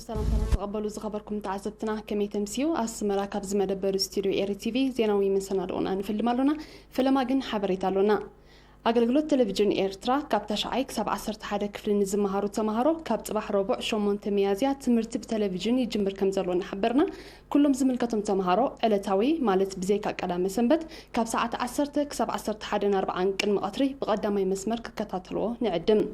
سلامتنا تقبلوا زخبركم تعزبتنا كمية تمسيو أسمرا كابز مدبر استوديو إيري تي في زيناوي من سنادونا نفل مالونا فلما جن حبريتالونا أغلقلو تلفزيون إيرترا كابتاش عايك 11 كفل نزمهارو تمهارو كابت بحر ربع شومون تميازيا تمرتب تلفزيون يجمبر كم زلونا حبرنا كلهم زملكتهم تمهارو علتاوي مالت بزيكا كلام سنبت كاب ساعة 11 كن مقطري بقدامي مسمر ككتاتلو نعدم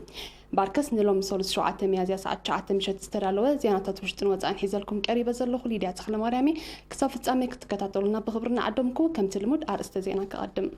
باركس نلوم سولس شوعة ميازيا ساعة 9 مشت استرالوه زيانات وشتن وزعن حيزلكم قريبا زلخو ليديا تخلى مريمي كسافت أميك تكتاتلونا بخبرنا عدمكو كم تلمود أرست زينا كقدم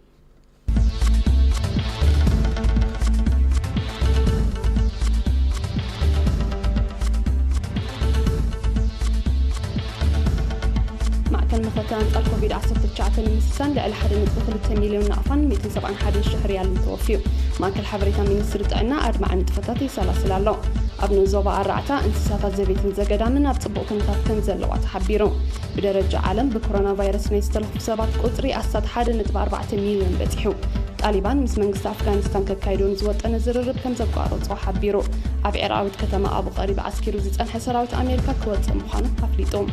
المختان قال كوفيد 19 المسسان لعل حد نتبخل 100 مليون نقفان 271 شهر ريال متوفيو ماكل حبريتا مينستر طعنا أدمع نتفتاتي سلاسل الله أبنو زوبا الرعتا انتسافات زبيت زقدامن أبطبق كنتات كنزلوات حبيرو بدرجة عالم بكورونا فيروس نيستلف سبات قطري أساد حد نتبع 4 مليون بتحو طالبان مس منغست أفغانستان كايدون زوات أنا زررب كم زقارو صو حبيرو أبي عراوت كتما أبو قريب عسكرو زيت أنحى سراوت أمريكا كوات مخانة حفليتهم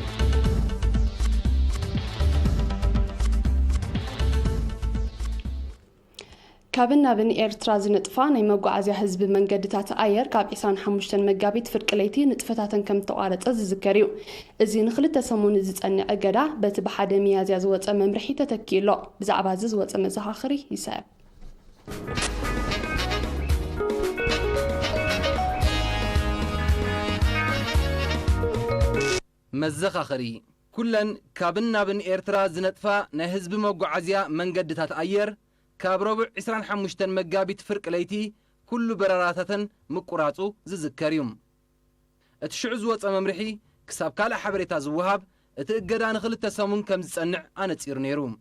كابنا بن إيرتراز نطفا ناي مغعازيا حزب منقدتات اير كاب 25 مغابيت فرقليتي نطفتاتن كم تقارص زذكريو ازي نخلت سمون زصنع اغدا بت بحد ميازيا زوص ممرحي تتكيلو بزعبا زوص مزخاخري يساب مزخاخري كلن كابنا بن إيرتراز نطفا ناي حزب مغعازيا منقدتات اير كاب ربع 25 مغابيت فرق ليتي كل براراتتن مقراصو زذكريوم اتشعز وص ممرحي كساب كالا حبريتا زوهاب اتاغدا نخلت سمون كم زصنع انصير نيروم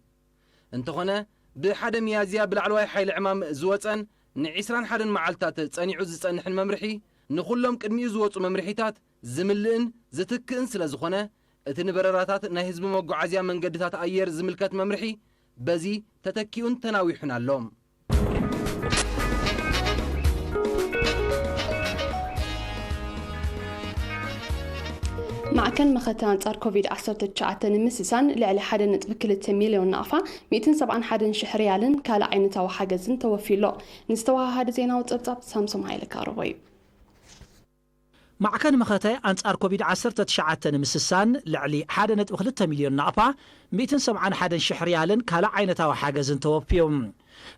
انتخونه بحد ميازيا بالعلواي حيل عمام زوصن ن21 معلتات صنيعو زصنح الممرحي نخلهم قدمي زوصو ممرحيتات زملئن زتكئن سلازخونه اتن براراتات ناي حزب مغعازيا منقدتات اير زملكت ممرحي بزي تتكيون تناويحنا اللوم مع كان مختان صار كوفيد 19 مسسان لعلى حد نتبكل مليون نقفة 271 شهر ريال كالا عينتا وحاجزن توفيلو نستوى هذا زينا وطبطب سامسون هايل كاروباي مع كان مختاي أنصار كوفيد 19 مسسان لعلي 1.2 مليون نقفة 271 شهر ريال كالا عينتا وحاجزن توفيهم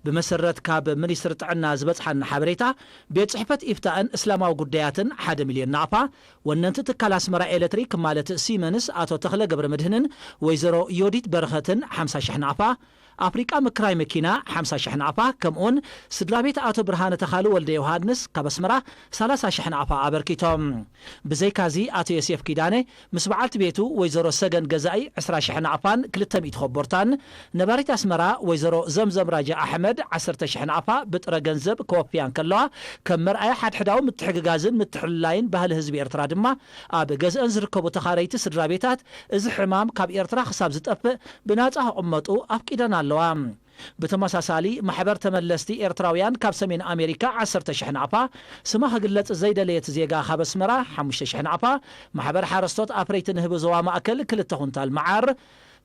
بمسرت كاب منيستر طعنا زبصحن حبريتا بيت صحفت افتاء اسلاماو غدياتن 1 مليون نقفة وننت تكالاس مرا الكتريك مالت سيمنس اتو تخله قبر مدهنن ويزرو يوديت برختن 50 شح نقفة أفريقيا مكراي مكينا 50 شح نقفة كمون سدلابيت اتو برهانه تخالو ولد يوحنس كبسمرا 30 شح نقفة ابركيتوم بزي كازي اتو يسيف كيداني مسبعلت بيتو ويزرو سجن جزائي 10 شح نقفان 200 خبرتان نباريت اسمرا ويزرو زمزم راجع أحمد 10 شح نقفة بطرا جنزب كوفيان كلها كم مرأي حداو متحققازن متحلاين بهال حزب إيرترا دما اب جزء زركبو تخاريت سدرابيتات از حمام كاب إيرترا حساب زطف بناصه قمطو افقيدنا اللوام بتمساسالي محبر تملستي إيرتراويان كاب سمين أمريكا 10 شح نقفة سماها قلت زيدا ليت زيغا خبس مرا 5 شح نقفة محبر حارستوت أفريت نهب زوا مأكل كلتهن تال معار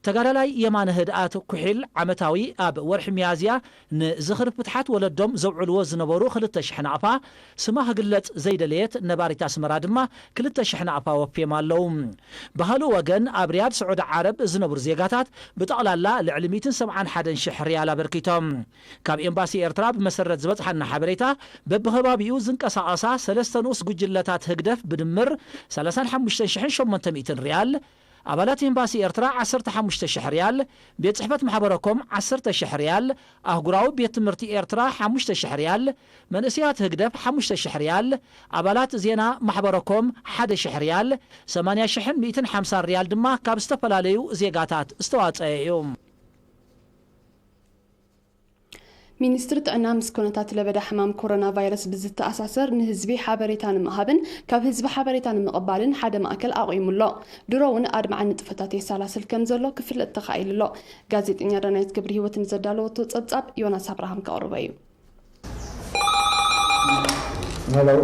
تقاللاي يمان هدآت كحيل عمتاوي اب ورح ميازيا نزخر فتحات ولدهم زوع الوز نبورو 3 شح نقفة سماها قلت زيدا ليت نباريتا سمرا دما 3 شح نقفة وفي مالهم بهالو وغن اب رياض سعود عرب زنبر زيغاتات بتقلالا لعل 271 شح ريال بركيتهم كاب امباسي إيرترا بمسرت زبصحنا حبريتا ببهبابيو زنقساقسا 3 نص جلتات هقدف بدمر 35 شح 800 ريال أبالات إمباسي إيرترا 15 شح ريال بيت صحفت محبركم 10 شح ريال أهقراو بيت مرتي إيرترا 5 شح ريال منسيات هقدف 5 شح ريال أبالات زينا محبركم 1 شح ريال 8 شح 150 ريال دما كاب استفلاليو زيغاتات استواصيوم مينستر طعنا مسكونتات لبدا حمام كورونا فيروس بزت اساسر نهزبي حبريتان مهابن كاب هزب حبريتان مقبالن حدا ماكل اقيملو درون ادمع نطفتات يسالاسل كمزلو كفل التخايللو غازيطنيا رنايت كبري هوتن زدالو تصبصاب يوناس ابراهام كاوربايو هلو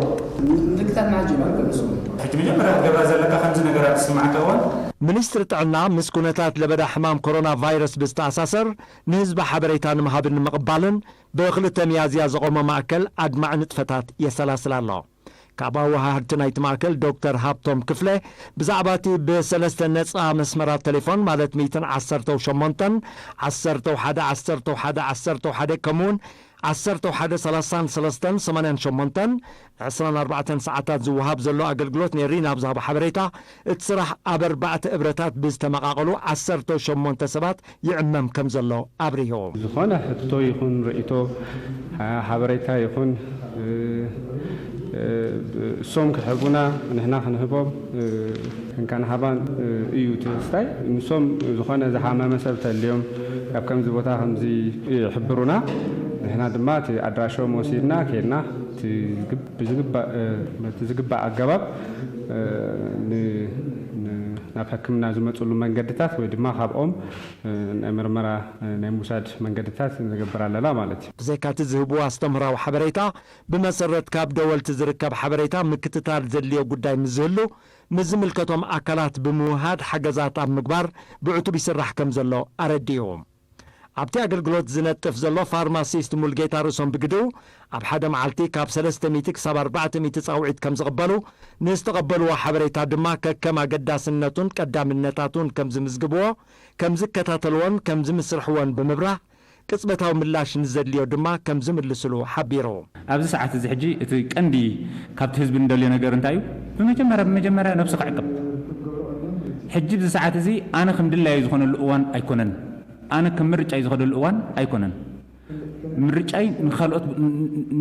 نكتب مع الجماعة كلهم حتى مجمرة قبل ذلك 5 نقرات سمعت أول ሚኒስትሪ ጥዕና ምስ ኩነታት ለበዳ ሕማም ኮሮና ቫይረስ ብዝተኣሳሰር ንህዝቢ ሓበሬታ ንምሃብን ንምቕባልን ብ2 ሚያዝያ ዝቖመ ማእከል ኣድማዕ ንጥፈታት የሰላስል ኣሎ ካብ ኣወሃህድቲ ናይቲ ማእከል ዶክተር ሃብቶም ክፍለ ብዛዕባ እቲ ብ3 ነፃ መስመራት ቴሌፎን ማለት 118 11 ከምኡውን 113388 ሰዓታት ዝውሃብ ዘሎ ኣገልግሎት ነሪ ናብ ዝሃብ ሓበሬታ እቲ ስራሕ ኣብ 4 እብረታት ብዝተመቃቀሉ 18 ሰባት ይዕመም ከም ዘሎ ኣብሪሁ ዝኾነ ሕቶ ይኹን ርእቶ ሓበሬታ ይኹን ሶም ክሕቡና ንሕና ክንህቦም ክንከንሃባን እዩ ትስታይ ንሶም ዝኾነ ዝሓመመ ሰብ ተልዮም ካብ ከምዚ ቦታ ከምዚ ይሕብሩና ንሕና ድማ እቲ ኣድራሾም ወሲድና ከድና ብዝግባእ ኣገባብ ናብ ሕክምና ዝመፅሉ መንገድታት ወይ ድማ ካብኦም ናይ ምርመራ ናይ ሙሳድ መንገድታት ንገብር ኣለና ማለት እዩ ብዘይካቲ ዝህብዎ ኣስተምህራዊ ሓበሬታ ብመሰረት ካብ ደወልቲ ዝርከብ ሓበሬታ ምክትታል ዘድልዮ ጉዳይ ምዝህሉ ምዝምልከቶም ኣካላት ብምውሃድ ሓገዛት ኣብ ምግባር ብዕቱብ ይስራሕ ከም ዘሎ ኣረዲዩ ኣብቲ ኣገልግሎት ዝነጥፍ ዘሎ ፋርማሲስት ሙልጌታ ርእሶም ብግድው ኣብ ሓደ መዓልቲ ካብ 300 ክሳብ 400 ፃውዒት ከም ዝቕበሉ ንዝተቐበልዎ ሓበሬታ ድማ ከከም ኣገዳስነቱን ቀዳምነታቱን ከም ዝምዝግብዎ ከም ዝከታተልዎን ከም ዝምስርሕዎን ብምብራህ ቅጽበታዊ ምላሽ ንዘድልዮ ድማ ከም ዝምልስሉ ሓቢሩ ኣብዚ ሰዓት እዚ ሕጂ እቲ ቀንዲ ካብቲ ህዝቢ እንደልዮ ነገር እንታይ እዩ ብመጀመርያ ነብሲ ክዕቅብ ሕጂ እዚ ሰዓት እዚ ኣነ ከምድላዩ ዝኾነሉ እዋን ኣይኮነን ኣነ ከም ምርጫይ ዝኸደሉ እዋን ኣይኮነን ምርጫይ ንኻልኦት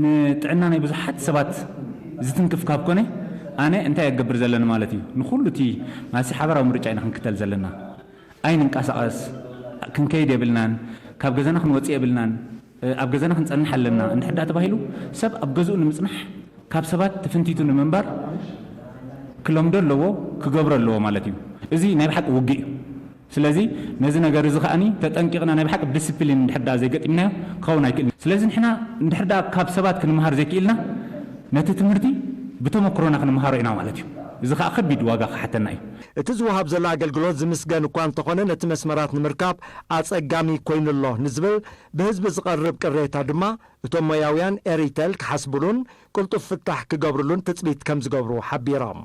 ንጥዕና ናይ ብዙሓት ሰባት ዝትንክፍ ካብ ኮነ ኣነ እንታይ ኣገብር ዘለና ማለት እዩ ንኹሉ እቲ ማሲ ሓበራዊ ምርጫይ ንክንክተል ዘለና ኣይንንቀሳቐስ ክንከይድ የብልናን ካብ ገዛና ክንወፅእ የብልናን ኣብ ገዛና ክንፀንሕ ኣለና እንድሕዳ ተባሂሉ ሰብ ኣብ ገዝኡ ንምፅናሕ ካብ ሰባት ትፍንቲቱ ንምንባር ክለምዶ ኣለዎ ክገብሮ ኣለዎ ማለት እዩ እዚ ናይ ብሓቂ ውግእ እዩ ስለዚ ነዚ ነገር እዚ ከኣኒ ተጠንቂቕና ናይ ብሓቂ ዲስፕሊን እንድሕዳ ዘይገጢምናዮ ክኸውን ኣይክእልን ስለዚ ንሕና እንድሕዳ ካብ ሰባት ክንምሃር ዘይክኢልና ነቲ ትምህርቲ ብተመክሮና ክንምሃሮ ኢና ማለት እዩ እዚ ከዓ ከቢድ ዋጋ ክሓተና እዩ እቲ ዝውሃብ ዘሎ ኣገልግሎት ዝምስገን እኳ እንተኾነ ነቲ መስመራት ንምርካብ ኣጸጋሚ ኮይኑሎ ንዝብል ብህዝቢ ዝቐርብ ቅሬታ ድማ እቶም ሞያውያን ኤሪቴል ክሓስብሉን ቁልጡፍ ፍታሕ ክገብሩሉን ትፅቢት ከም ዝገብሩ ሓቢሮም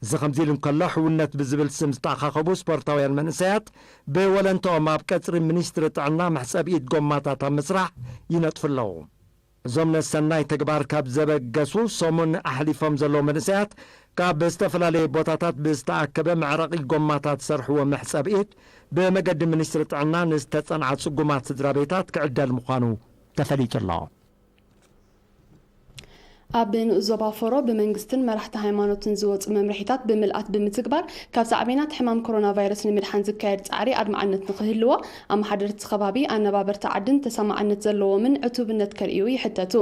እዚ ከምዚ ኢሉ እንከሎ ሕውነት ብዝብል ስም ዝተኣኻኸቡ ስፖርታውያን መንእሰያት ብወለንቶኦም ኣብ ቀፅሪ ሚኒስትሪ ጥዕና መሕፀቢ ኢድ ጎማታት ኣብ ምስራሕ ይነጥፉ ኣለዉ እዞም ነሰናይ ተግባር ካብ ዘበገሱ ሰሙን ኣሕሊፎም ዘለዉ መንእሰያት ካብ ዝተፈላለዩ ቦታታት ብዝተኣከበ መዕረቒ ጎማታት ዝሰርሕዎ መሕፀቢ ኢድ ብመገዲ ሚኒስትሪ ጥዕና ንዝተጸንዓ ጽጉማት ስድራ ቤታት ክዕደል ምዃኑ ተፈሊጡ ኣሎ ኣብ ንዞባ ፎሮ ብመንግስትን መራሕቲ ሃይማኖትን ዝወፁ መምርሒታት ብምልኣት ብምትግባር ካብ ሳዕቤናት ሕማም ኮሮና ቫይረስ ንምድሓን ዝካየድ ፃዕሪ ኣድማዓነት ንክህልዎ ኣመሓደርቲ ከባቢ ኣነባበርቲ ዓድን ተሰማዕነት ዘለዎምን ዕቱብነት ከርእዩ ይሕተቱ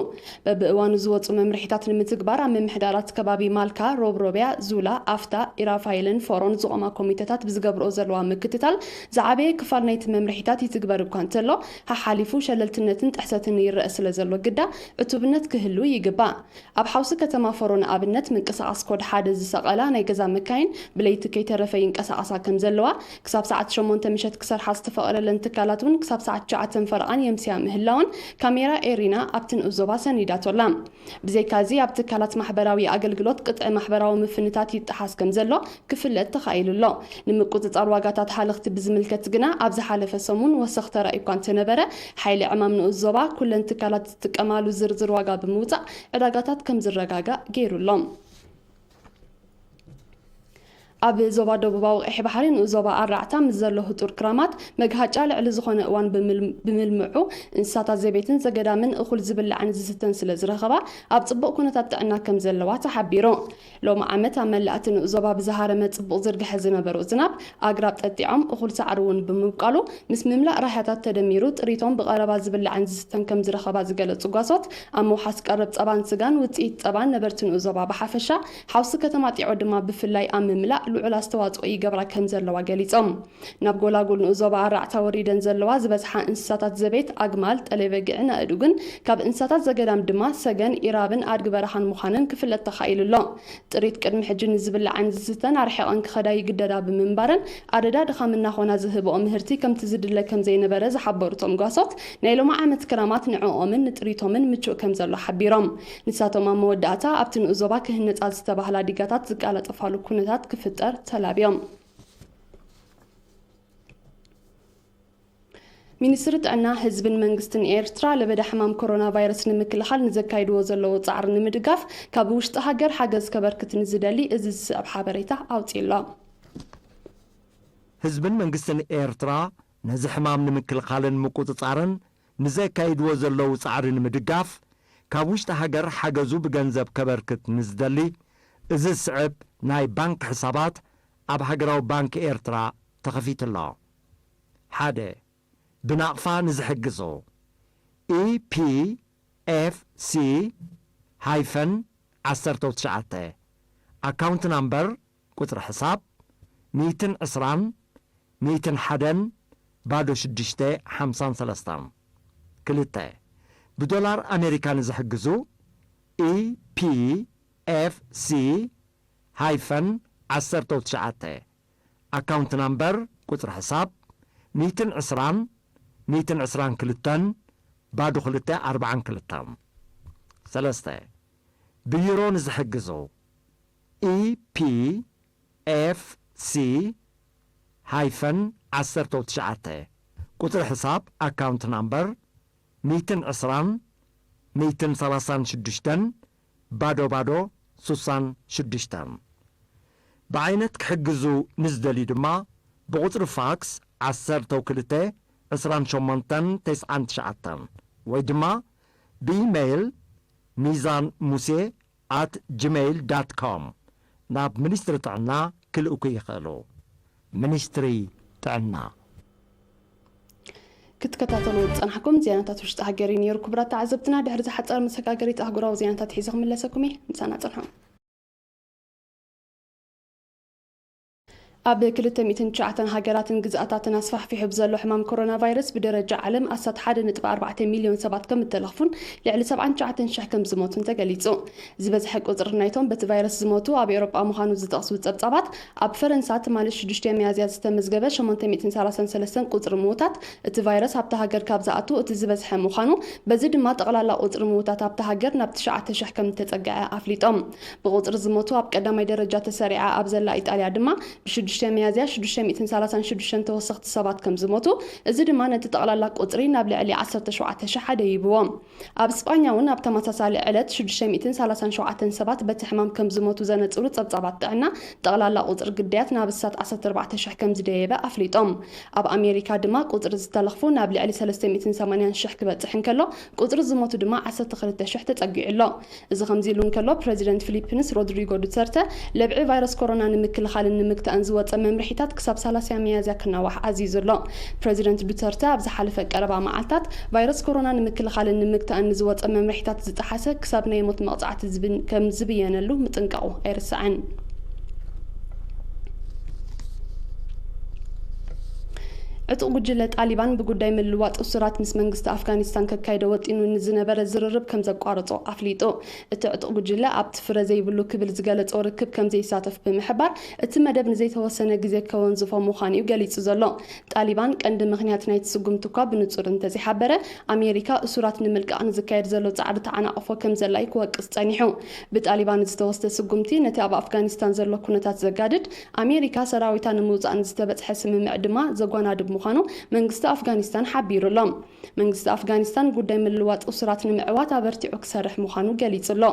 በብእዋኑ ዝወፁ መምርሒታት ንምትግባር ኣብ ምምሕዳራት ከባቢ ማልካ ሮብሮብያ ዙላ ኣፍታ ኢራፋይልን ፎሮን ዝቆማ ኮሚቴታት ብዝገብርኦ ዘለዋ ምክትታል ዝዓበየ ክፋል ናይቲ መምርሒታት ይትግበር እኳ እንተሎ ሓሓሊፉ ሸለልትነትን ጥሕሰትን ይርአ ስለ ዘሎ ግዳ ዕቱብነት ክህሉ ይግባእ ኣብ ሓውሲ ከተማ ፎሮን ኣብነት ምንቅስቃስ ኮድ ሓደ ዝሰቐላ ናይ ገዛ መካይን ብለይቲ ከይተረፈ ይንቀሳቐሳ ከም ዘለዋ ክሳብ ሰዓት 8 ምሸት ክሰርሓ ዝተፈቐደለን ትካላት እውን ክሳብ ሰዓት 9 ፈርቓን የምስያ ምህላውን ካሜራ ኤሪና ኣብቲ ንእዞባ ሰኒዳቶላ ብዘይካዚ ኣብ ትካላት ማሕበራዊ ኣገልግሎት ቅጥዒ ማሕበራዊ ምፍንታት ይጠሓስ ከም ዘሎ ክፍለጥ ተኻኢሉ ኣሎ ንምቁፅፃር ዋጋታት ሓለኽቲ ብዝምልከት ግና ኣብ ዝሓለፈ ሰሙን ወሰኽ ተራእዩ እኳ እንተነበረ ሓይሊ ዕማም ንእዞባ ኩለን ትካላት ዝጥቀማሉ ዝርዝር ዋጋ ብምውፃእ ዕዳጋታት ከም ዝረጋጋእ ገይሩሎም ኣብ ዞባ ደቡባዊ ቀይሕ ባሕሪ ንዞባ ኣራዕታ ምስ ዘሎ ህጡር ክራማት መግሃጫ ልዕሊ ዝኾነ እዋን ብምልምዑ እንስሳታት ዘቤትን ዘገዳምን እኹል ዝብላዕን ዝስተን ስለ ዝረኸባ ኣብ ፅቡቅ ኩነታት ጥዕና ከም ዘለዋ ተሓቢሩ ሎሚ ዓመት ኣብ መላእቲ ንዞባ ብዝሃረመ ፅቡቅ ዝርግሐ ዝነበሩ ዝናብ ኣግራብ ጠጢዖም እኹል ሳዕሪ እውን ብምብቃሉ ምስ ምምላእ ራሕያታት ተደሚሩ ጥሪቶም ብቐረባ ዝብላዕን ዝስተን ከም ዝረኸባ ዝገለጹ ጓሶት ኣብ ምውሓስ ቀረብ ፀባን ስጋን ውፅኢት ፀባን ነበርቲ ንዞባ ብሓፈሻ ሓውሲ ከተማ ጢዖ ድማ ብፍላይ ኣብ ምምላእ ልዑል ኣስተዋጽኦ ይገብራ ከም ዘለዋ ገሊጾም ናብ ጎላጉል ንዞባ ኣራዕታ ወሪደን ዘለዋ ዝበዝሓ እንስሳታት ዘቤት ኣግማል ጠለበጊዕን ኣእዱግን ካብ እንስሳታት ዘገዳም ድማ ሰገን ኢራብን ኣድጊ በረኻን ምዃንን ክፍለጥ ተኻኢሉ ኣሎ ጥሪት ቅድሚ ሕጂ ንዝብላዕን ዝስተን ኣርሒቐን ክኸዳ ይግደዳ ብምንባረን ኣደዳ ድኻም እናኾና ዝህብኦ ምህርቲ ከምቲ ዝድለ ከም ዘይነበረ ዝሓበሩቶም ጓሶት ናይ ሎማ ዓመት ክራማት ንዕኦምን ንጥሪቶምን ምቹእ ከም ዘሎ ሓቢሮም ንሳቶም ኣብ መወዳእታ ኣብቲ ንዞባ ክህነፃ ዝተባህላ ዲጋታት ዝቃለጠፋሉ ኩነታት ክፍጠር ተላብዮም ሚኒስትሪ ጥዕና ህዝብን መንግስትን ኤርትራ ለበዳ ሕማም ኮሮና ቫይረስ ንምክልኻል ንዘካይድዎ ዘለዎ ጻዕሪ ንምድጋፍ ካብ ውሽጢ ሃገር ሓገዝ ከበርክት ንዝደሊ እዚ ዝስዕብ ሓበሬታ ኣውፂሎ ህዝብን መንግስትን ኤርትራ ነዚ ሕማም ንምክልኻልን ምቁፅጻርን ንዘካይድዎ ዘለዉ ጻዕሪ ንምድጋፍ ካብ ውሽጢ ሃገር ሓገዙ ብገንዘብ ከበርክት ንዝደሊ እዚ ዝስዕብ ናይ ባንክ ሕሳባት ኣብ ሃገራዊ ባንኪ ኤርትራ ተኸፊትሎ ሓደ ብናቕፋ ንዝሕግዞ EPFC-19 ኣካውንት ናምበር ቁጥሪ ሕሳብ 120-101-653 ክልተ ብዶላር ኣሜሪካ ንዝሕግዙ EPFC-19 ኣካውንት ናምበር ቁጥሪ ሕሳብ 120-122-42 ሰለስተ ብዩሮ ንዝሕግዙ EPFC-19 ቁጥሪ ሕሳብ ኣካውንት ናምበር 120-136-66 ብዓይነት ክሕግዙ ንዝደልዩ ድማ ብቁጥሪ ፋክስ 12-28-99 ወይ ድማ ብኢሜይል mizanmuse@gmail.com ናብ ሚኒስትሪ ጥዕና ክልእኩ ይኽእሉ ሚኒስትሪ ጥዕና ክትከታተሉ ዝፀናሕኩም ዜናታት ውሽጢ ሃገር ነይሩ ክቡራት ተዓዘብትና ድሕሪ ዝሓፀረ መሰጋገሪት ኣህጉራዊ ዜናታት ሒዘ ክምለሰኩም እየ ምሳና ፀንሖም ኣብ 209 ሃገራትን ግዝኣታትን ኣስፋሕፊሑ ብዘሎ ሕማም ኮሮና ቫይረስ ብደረጃ ዓለም 11.4 ሚልዮን ሰባት ከም እተለኽፉን ልዕሊ 79,000 ከም ዝሞቱን ተገሊጹ ዝበዝሐ ቁፅሪ ናይቶም በቲ ቫይረስ ዝሞቱ ኣብ ኤውሮጳ ምዃኑ ዝጠቕሱ ጸብጻባት ኣብ ፈረንሳ ትማሊ 6 ሚያዝያ ዝተመዝገበ 833 ቁፅሪ ምዉታት እቲ ቫይረስ ኣብቲ ሃገር ካብ ዝኣቱ እቲ ዝበዝሐ ምዃኑ በዚ ድማ ጠቕላላ ቁፅሪ ምዉታት ኣብቲ ሃገር ናብ 9,000 ከም ተጸግዐ ኣፍሊጦም ብቁፅሪ ዝሞቱ ኣብ ቀዳማይ ደረጃ ተሰሪዓ ኣብ ዘላ ኢጣልያ ድማ ብ6 ሚያዝያ 636 ተወሰኽቲ ሰባት ከም ዝሞቱ እዚ ድማ ነቲ ጠቕላላ ቁፅሪ ናብ ልዕሊ 17,000 ሓደ ይብዎም ኣብ እስጳኛ እውን ኣብ ተመሳሳሊ ዕለት 637 ሰባት በቲ ሕማም ከም ዝሞቱ ዘነፅሩ ጸብጻባት ጥዕና ጠቕላላ ቁፅሪ ግዳያት ናብ 14,000 ከም ዝደየበ ኣፍሊጦም ኣብ ኣሜሪካ ድማ ቁፅሪ ዝተለኽፉ ናብ ልዕሊ 380,000 ክበፅሕ እንከሎ ቁፅሪ ዝሞቱ ድማ 12,000 ተጸጊዑ ኣሎ እዚ ከምዚ ኢሉ እንከሎ ፕሬዚደንት ፊሊፒንስ ሮድሪጎ ዱተርተ ለብዒ ቫይረስ ኮሮና ንምክልኻልን ንምግታእን ዝወፀ መምርሒታት ክሳብ 30 ሚያዝያ ክነዋሕ ኣዚዙ ኣሎ ፕሬዚደንት ዱተርተ ኣብ ዝሓለፈ ቀረባ መዓልታት ቫይረስ ኮሮና ንምክልኻልን ንምግታእን ዝወፀ መምርሒታት ዝጠሓሰ ክሳብ ናይ ሞት መቕፃዕቲ ከም ዝብየነሉ ምጥንቀቑ ኣይርስዕን ዕጡቕ ጉጅለ ጣሊባን ብጉዳይ ምልዋጥ እሱራት ምስ መንግስቲ ኣፍጋኒስታን ከካይደ ወጢኑ ንዝነበረ ዝርርብ ከም ዘቋርጾ ኣፍሊጡ እቲ ዕጡቕ ጉጅለ ኣብቲ ፍረ ዘይብሉ ክብል ዝገለጾ ርክብ ከም ዘይሳተፍ ብምሕባር እቲ መደብ ንዘይተወሰነ ግዜ ከወንዝፎ ምዃኑ እዩ ገሊጹ ዘሎ ጣሊባን ቀንዲ ምክንያት ናይቲ ስጉምቲ እኳ ብንጹር እንተዘይሓበረ ኣሜሪካ እሱራት ንምልቃቕ ንዝካየድ ዘሎ ጻዕሪ ተዓናቕፎ ከም ዘላ ክወቅስ ጸኒሑ ብጣሊባን ዝተወስደ ስጉምቲ ነቲ ኣብ ኣፍጋኒስታን ዘሎ ኩነታት ዘጋድድ ኣሜሪካ ሰራዊታ ንምውፃእ ንዝተበፅሐ ስምምዕ ድማ ዘጓናድብ ምዃኑ መንግስቲ ኣፍጋኒስታን ሓቢሩሎም መንግስቲ ኣፍጋኒስታን ጉዳይ ምልዋጥ እሱራት ንምዕዋት ኣበርቲዑ ክሰርሕ ምዃኑ ገሊጹ ኣሎ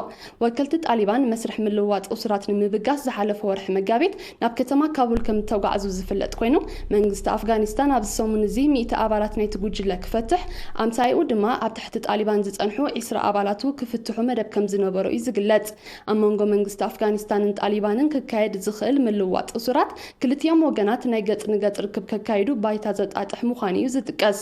ወከልቲ ጣሊባን መስርሕ ምልዋጥ እሱራት ንምብጋስ ዝሓለፈ ወርሒ መጋቢት ናብ ከተማ ካቡል ከም ተጓዓዙ ዝፍለጥ ኮይኑ መንግስቲ ኣፍጋኒስታን ኣብ ሰሙን እዚ 100 ኣባላት ናይቲ ጉጅለ ክፈትሕ ኣምሳይኡ ድማ ኣብ ትሕቲ ጣሊባን ዝጸንሑ 20 ኣባላቱ ክፍትሑ መደብ ከም ዝነበሩ እዩ ዝግለጽ ኣብ መንጎ መንግስቲ ኣፍጋኒስታንን ጣሊባንን ክካየድ ዝኽእል ምልዋጥ እሱራት ክልቲኦም ወገናት ናይ ገጽ ንገጽ ርክብ ከካይዱ ባይታ ዘጣጥሕ ምዃኑ እዩ ዝጥቀስ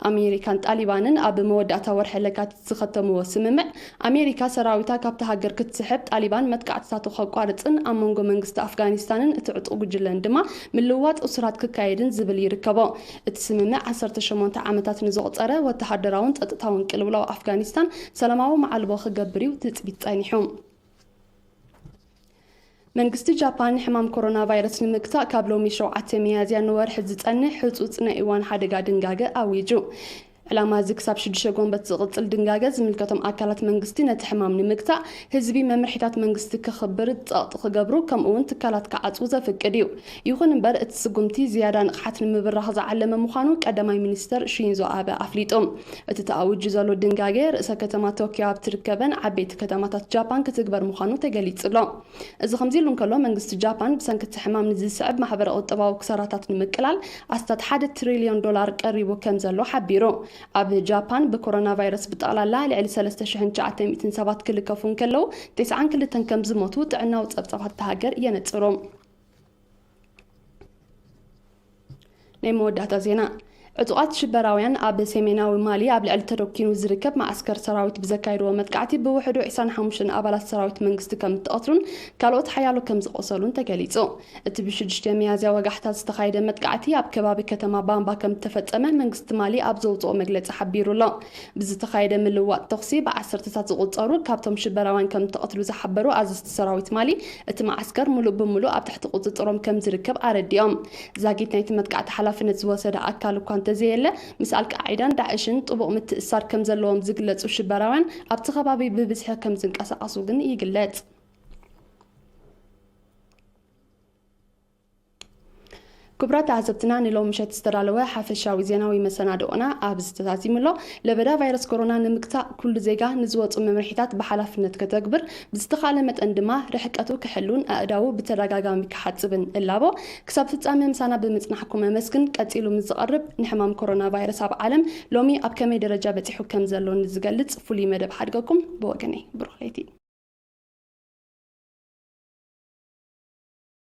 ኣሜሪካን ጣሊባንን ኣብ መወዳእታ ወርሒ ለካቲት ዝኸተምዎ ስምምዕ ኣሜሪካ ሰራዊታ ካብቲ ሃገር ክትስሕብ ጣሊባን መጥቃዕትታቱ ከቋርፅን ኣብ መንጎ መንግስቲ ኣፍጋኒስታንን እቲ ዕጡቕ ጉጅለን ድማ ምልውዋጥ እስራት ክካየድን ዝብል ይርከቦ እቲ ስምምዕ 18 ዓመታት ንዝቑፀረ ወተሃደራውን ጸጥታውን ቅልውላው ኣፍጋኒስታን ሰላማዊ መዓልቦ ክገብር እዩ ትፅቢት ጸኒሑ መንግስቲ ጃፓን ሕማም ኮሮና ቫይረስ ንምክታእ ካብ ሎሚ 7 ሚያዝያ ንወርሒ ዝጸንሕ ሕጹጽ ናይ እዋን ሓደጋ ድንጋገ ኣዊጁ ዕላማ እዚ ክሳብ 6 ጎንበት ዝቕጽል ድንጋገ ዝምልከቶም ኣካላት መንግስቲ ነቲ ሕማም ንምክታእ ህዝቢ መምርሒታት መንግስቲ ክኽብር ጸቕጢ ክገብሩ ከምኡውን ትካላት ክዓጽው ዘፍቅድ እዩ ይኹን እምበር እቲ ስጉምቲ ዝያዳ ንቕሓት ንምብራኽ ዝዓለመ ምዃኑ ቀዳማይ ሚኒስተር ሺንዞ ኣበ ኣፍሊጦም እቲ ተኣውጁ ዘሎ ድንጋገ ርእሰ ከተማ ቶኪዮ ኣብ ትርከበን ዓበይቲ ከተማታት ጃፓን ክትግበር ምዃኑ ተገሊጹሎ እዚ ከምዚ ኢሉ እንከሎ መንግስቲ ጃፓን ብሰንኪ እቲ ሕማም ንዝስዕብ ማሕበረ ቁጠባዊ ክሳራታት ንምቅላል ኣስታት $1 ትሪልዮን ቀሪቡ ከም ዘሎ ሓቢሩ ኣብ ጃፓን ብኮሮና ቫይረስ ብጠቕላላ ልዕሊ 3900 ሰባት ክልከፉን ከለው 92 ከም ዝሞቱ ጥዕናዊ ጸብጻባት ሃገር የነጽሮም ናይ መወዳእታ ዜና ዕጡቃት ሽበራውያን ኣብ ሰሜናዊ ማሊ ኣብ ልዕሊ ተረኪኑ ዝርከብ ማዕስከር ሰራዊት ብዘካይድዎ መጥቃዕቲ ብውሕዱ 25 ኣባላት ሰራዊት መንግስቲ ከም ተቐትሉን ካልኦት ሓያሎ ከም ዝቆሰሉን ተገሊጹ እቲ ብ6 ሚያዝያ ወጋሕታ ዝተኻየደ መጥቃዕቲ ኣብ ከባቢ ከተማ ባምባ ከም ተፈጸመ መንግስቲ ማሊ ኣብ ዘውፅኦ መግለጺ ሓቢሩሎ ብዝተኻየደ ምልውዋጥ ተኽሲ ብ10ታት ዝቑጸሩ ካብቶም ሽበራውያን ከም ተቐትሉ ዝሓበሩ ኣዘዝቲ ሰራዊት ማሊ እቲ ማዕስከር ሙሉእ ብምሉእ ኣብ ትሕቲ ቁፅጥሮም ከም ዝርከብ ኣረዲኦም ዛጊት ናይቲ መጥቃዕቲ ሓላፍነት ዝወሰደ ኣካል እኳ እንተዘየለ ምስ አልቃዒዳን ዳዕሽን ጥቡቕ ምትእስሳር ከም ዘለዎም ዝግለጹ ሽበራውያን ኣብቲ ከባቢ ብብዝሒ ከም ዝንቀሳቐሱ ግን ይግለጽ ክብራት ዓዘብትና ንሎም ምሸት ዝተዳለወ ሓፈሻዊ ዜናዊ መሰናዶና ኣብ ዝተዛዚሙሎ ለበዳ ቫይረስ ኮሮና ንምክታእ ኩሉ ዜጋ ንዝወፁ መምርሒታት ብሓላፍነት ከተግብር ብዝተኻለ መጠን ድማ ርሕቀቱ ክሕሉን ኣእዳው ብተደጋጋሚ ክሓጽብን እላቦ ክሳብ ፍጻሜ ምሳና ብምጽናሕኩም መስግን ቀጺሉ ምዝቐርብ ንሕማም ኮሮና ቫይረስ ኣብ ዓለም ሎሚ ኣብ ከመይ ደረጃ በፂሑ ከም ዘሎ ንዝገልጽ ፍሉይ መደብ ሓድገኩም ብወገነይ ብሩኽ ለይቲ